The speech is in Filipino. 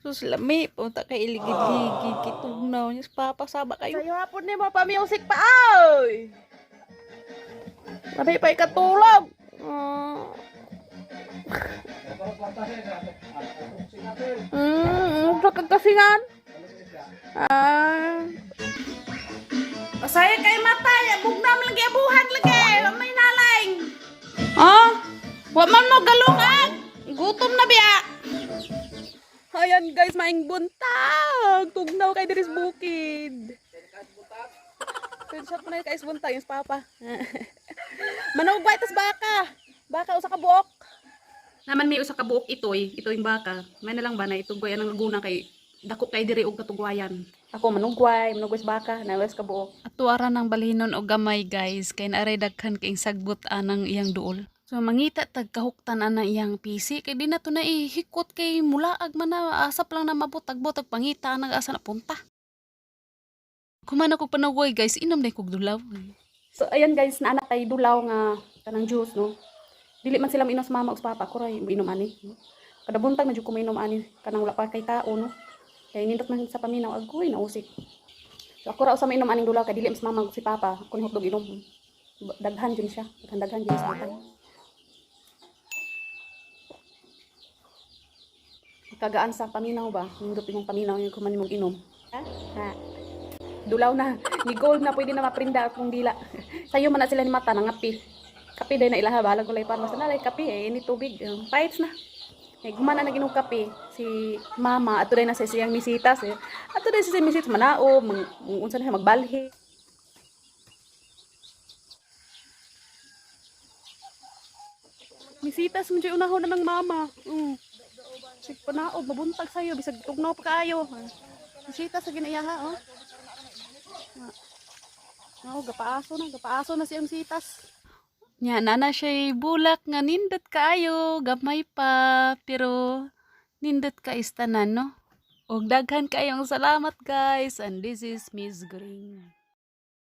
Sus lami, punta kay iligid-ligid kitugnaw niya sa papa saba kayo. Sayo hapon ni mo pa music pa ay. Labi pa ikatulog. Sa kagasingan. Saya kay mata ya bugnam lagi buhat lagi. May nalang. Wa man mo galungan. Gutom na biya. Ayan guys, maing buntag. Tugnaw kay diris bukid. Pinsa pa na kay buntag yung papa. Manubay tas baka. Baka usa ka buok. Naman may usa ka buok itoy yung baka. May na lang ba na itugway ang naguna kay dako kay diri og katugwayan. Ako manugway sa baka, nawas ka buok. Atuara ng balinon o gamay guys, kay naaray daghan kay sagbot anang iyang duol. So mangita tag kahuktan ana iyang PC kay di na to na ihikot kay mulaag man na asap lang na mabutag-butag pangita nag asa na punta. Kumana ko panawoy guys, inom na kog dulaw. So ayan guys, naana kay dulaw nga kanang juice no. Dili man sila minos mama ug papa ko ray inom ani. Kada buntag man jud ko mainom ani kanang wala pa kay tao no. Kay nindot man sa paminaw agoy nausik. So ako ra usa mainom aning dulaw kay dili mas mama ug si papa kun hotdog inom. Daghan jud siya, daghan jud sa akin. Kagaan sa paminaw ba? Nindot imong paminaw yung kuman mong inom. Ha? Dulaw na. Ni gold na pwede na maprinda akong dila. Sayo man na sila ni mata nangapi. Kape day na ilaha balag ulay pan mas nalay kape ini tubig. Fights na. Gumana na ginog kape si mama ato day na sa siyang misitas eh. Ato day sa siyang misitas manao, unsa na magbalhi. Misitas mo jud unahon na ng mama. Sig panaog mabuntag sayo bisag tugnaw pa kaayo. Misitas sa ginayaha oh. Gapaaso na siyang sitas. Nya nana siya bulak nga nindot kaayo, gamay pa, pero nindot ka istanan no. Og daghan kayong salamat guys, and this is Miss Green.